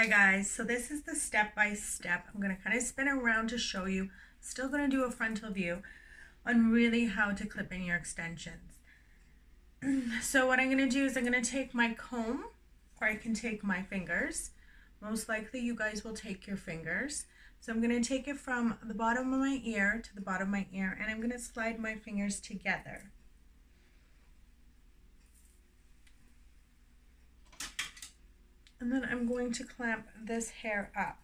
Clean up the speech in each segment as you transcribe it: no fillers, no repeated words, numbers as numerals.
Hi guys, so this is the step-by-step. I'm going to kind of spin around to show you, still going to do a frontal view on really how to clip in your extensions. So what I'm going to do is I'm going to take my comb, or I can take my fingers. Most likely you guys will take your fingers. So I'm going to take it from the bottom of my ear to the bottom of my ear, and I'm going to slide my fingers together. And then I'm going to clamp this hair up.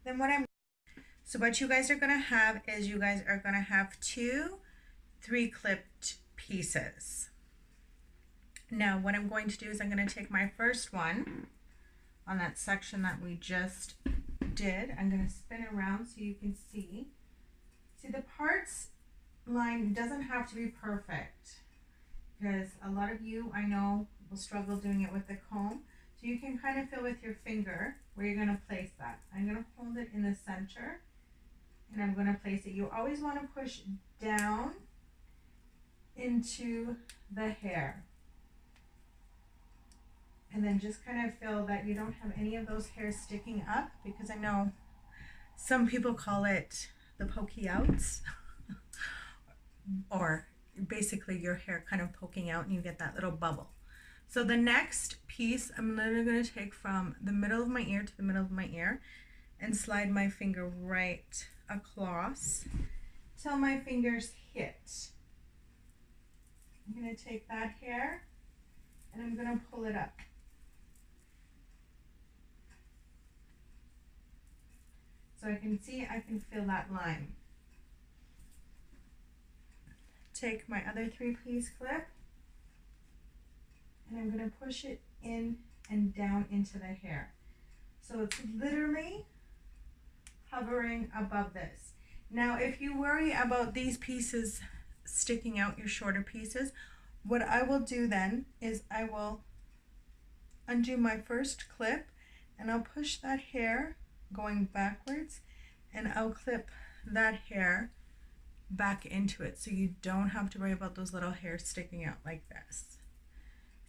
Then what you guys are going to have is you guys are going to have 2 3-clipped pieces. Now what I'm going to do is I'm going to take my first one on that section that we just did. I'm going to spin around so you can see. See, the parts line doesn't have to be perfect, because a lot of you, I know, will struggle doing it with the comb. So you can kind of feel with your finger where you're going to place that. I'm going to hold it in the center and I'm going to place it. You always want to push down into the hair. And then just kind of feel that you don't have any of those hairs sticking up, because I know some people call it the pokey outs or basically your hair kind of poking out and you get that little bubble. So the next piece, I'm literally going to take from the middle of my ear to the middle of my ear and slide my finger right across till my fingers hit. I'm going to take that hair and I'm going to pull it up. So I can see, I can feel that line. Take my other 3-piece clip and I'm going to push it in and down into the hair. So it's literally hovering above this. Now, if you worry about these pieces sticking out, your shorter pieces, what I will do then is I will undo my first clip and I'll push that hair going backwards and I'll clip that hair back into it, so you don't have to worry about those little hairs sticking out like this.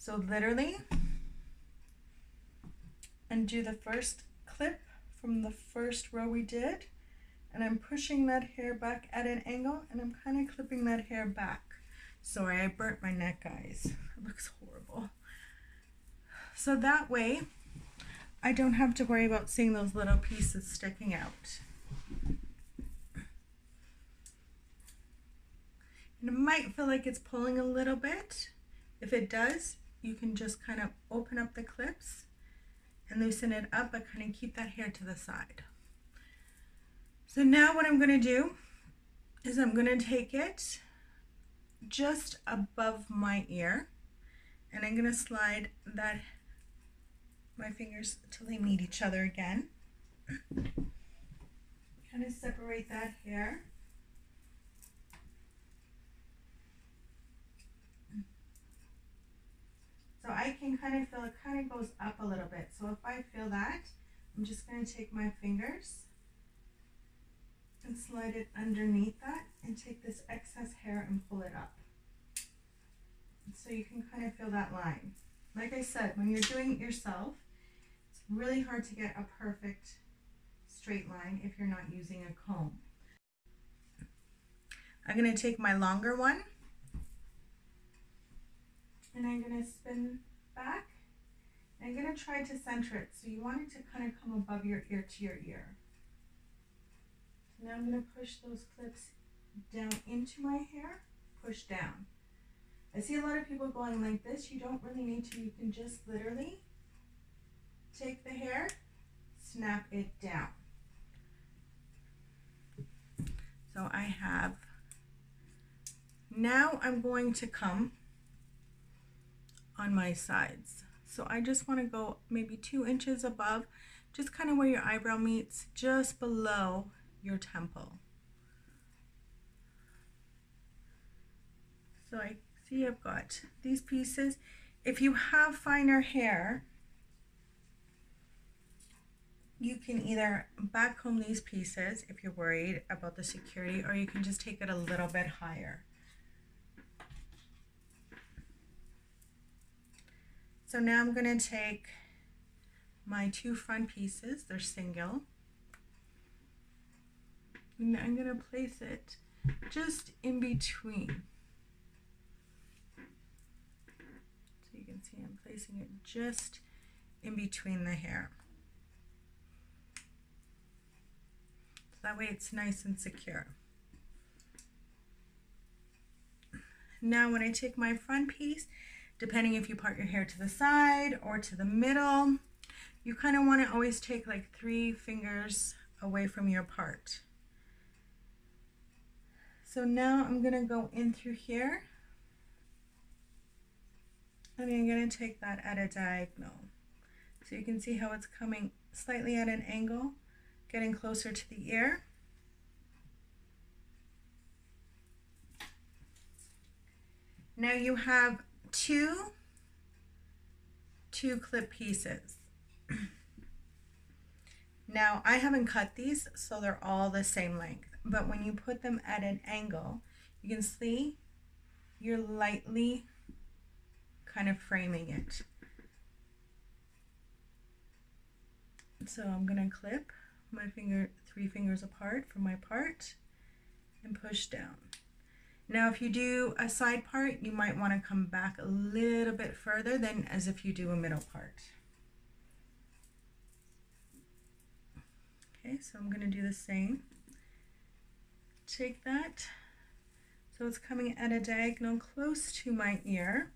So literally undo the first clip from the first row we did, and I'm pushing that hair back at an angle and I'm kind of clipping that hair back. Sorry, I burnt my neck, guys. It looks horrible. So that way I don't have to worry about seeing those little pieces sticking out. And it might feel like it's pulling a little bit. If it does, you can just kind of open up the clips and loosen it up, but kind of keep that hair to the side. So now what I'm going to do is I'm going to take it just above my ear and I'm going to slide that my fingers till they meet each other again. Kind of separate that hair. So I can kind of feel it kind of goes up a little bit. So if I feel that, I'm just going to take my fingers and slide it underneath that and take this excess hair and pull it up. So you can kind of feel that line. Like I said, when you're doing it yourself, it's really hard to get a perfect straight line if you're not using a comb. I'm going to take my longer one and I'm going to spin back. I'm going to try to center it, so you want it to kind of come above your ear to your ear. So now I'm going to push those clips down into my hair, push down. I see a lot of people going like this. You don't really need to. You can just literally take the hair, snap it down. So I have, now I'm going to come on my sides. So I just want to go maybe 2 inches above, just kind of where your eyebrow meets, just below your temple. So I see I've got these pieces. If you have finer hair, you can either back comb these pieces if you're worried about the security, or you can just take it a little bit higher. So now I'm going to take my two front pieces, they're single, and I'm going to place it just in between. So you can see I'm placing it just in between the hair. So that way it's nice and secure. Now when I take my front piece, depending if you part your hair to the side or to the middle, you kind of want to always take like 3 fingers away from your part. So now I'm going to go in through here, and I'm going to take that at a diagonal. So you can see how it's coming slightly at an angle, getting closer to the ear. Now you have two clip pieces. Now I haven't cut these, so they're all the same length, but when you put them at an angle, you can see you're lightly kind of framing it. So I'm going to clip my finger 3 fingers apart from my part and push down. Now if you do a side part, you might want to come back a little bit further than as if you do a middle part. Okay, so I'm going to do the same. Take that, so it's coming at a diagonal close to my ear.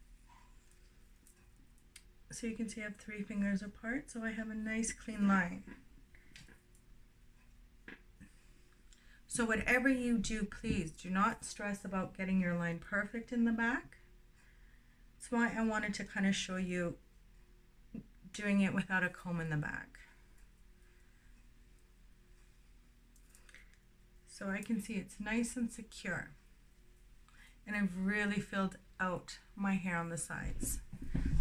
So you can see I have 3 fingers apart, so I have a nice clean line. So whatever you do, please do not stress about getting your line perfect in the back. That's why I wanted to kind of show you doing it without a comb in the back. So I can see it's nice and secure. And I've really filled out my hair on the sides.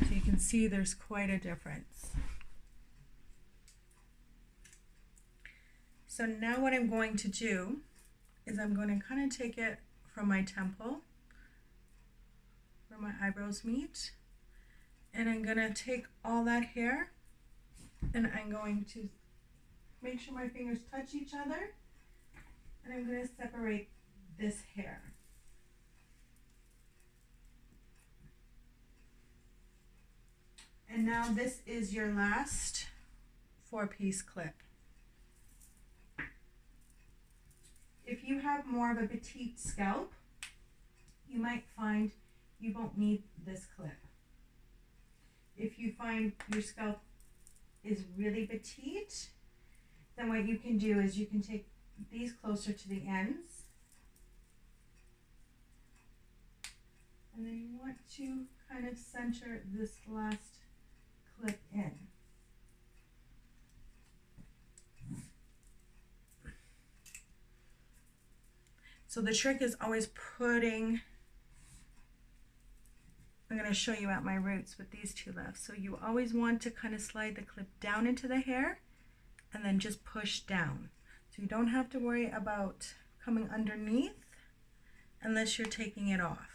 So you can see there's quite a difference. So now what I'm going to do is I'm going to kind of take it from my temple, where my eyebrows meet, and I'm going to take all that hair and I'm going to make sure my fingers touch each other, and I'm going to separate this hair. And now this is your last 4-piece clip. If you have more of a petite scalp, you might find you won't need this clip. If you find your scalp is really petite, then what you can do is you can take these closer to the ends, and then you want to kind of center this last clip in. So the trick is always putting, I'm going to show you at my roots with these 2 left. So you always want to kind of slide the clip down into the hair and then just push down. So you don't have to worry about coming underneath unless you're taking it off.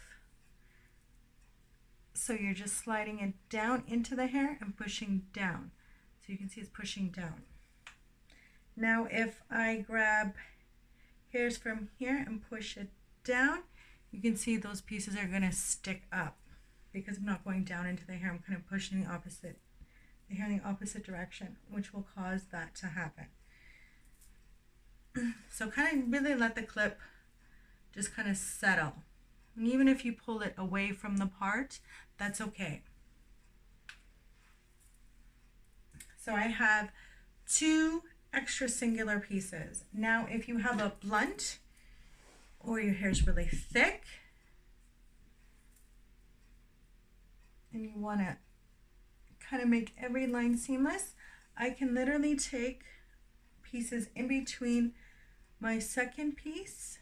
So you're just sliding it down into the hair and pushing down. So you can see it's pushing down. Now if I grab hairs from here and push it down, you can see those pieces are going to stick up because I'm not going down into the hair. I'm kind of pushing the hair in the opposite direction, which will cause that to happen. So kind of really let the clip just kind of settle. And even if you pull it away from the part, that's okay. So I have 2 extra singular pieces. Now if you have a blunt or your hair is really thick and you want to kind of make every line seamless, I can literally take pieces in between my second piece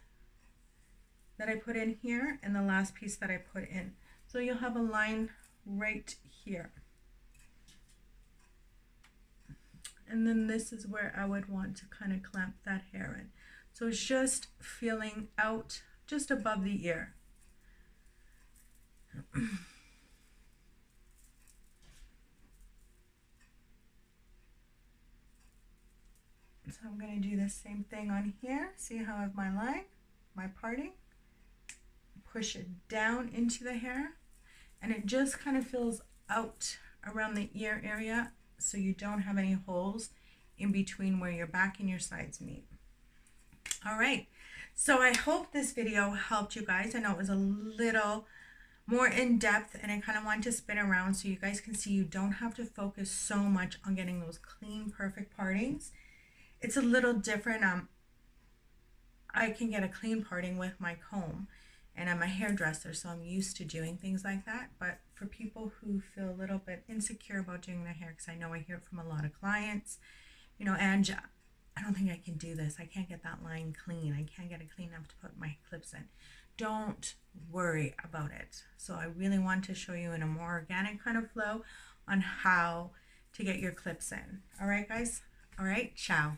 that I put in here and the last piece that I put in. So you'll have a line right here. And then this is where I would want to kind of clamp that hair in. So it's just feeling out just above the ear. So I'm going to do the same thing on here. See how I have my line, my parting. Push it down into the hair, and it just kind of fills out around the ear area so you don't have any holes in between where your back and your sides meet. All right, so I hope this video helped you guys. I know it was a little more in depth, and I kind of wanted to spin around so you guys can see you don't have to focus so much on getting those clean, perfect partings. It's a little different. I can get a clean parting with my comb, and I'm a hairdresser, so I'm used to doing things like that. But for people who feel a little bit insecure about doing their hair, because I know I hear it from a lot of clients, you know, and I don't think I can do this. I can't get that line clean. I can't get it clean enough to put my clips in. Don't worry about it. So I really want to show you in a more organic kind of flow on how to get your clips in. All right, guys? All right, ciao.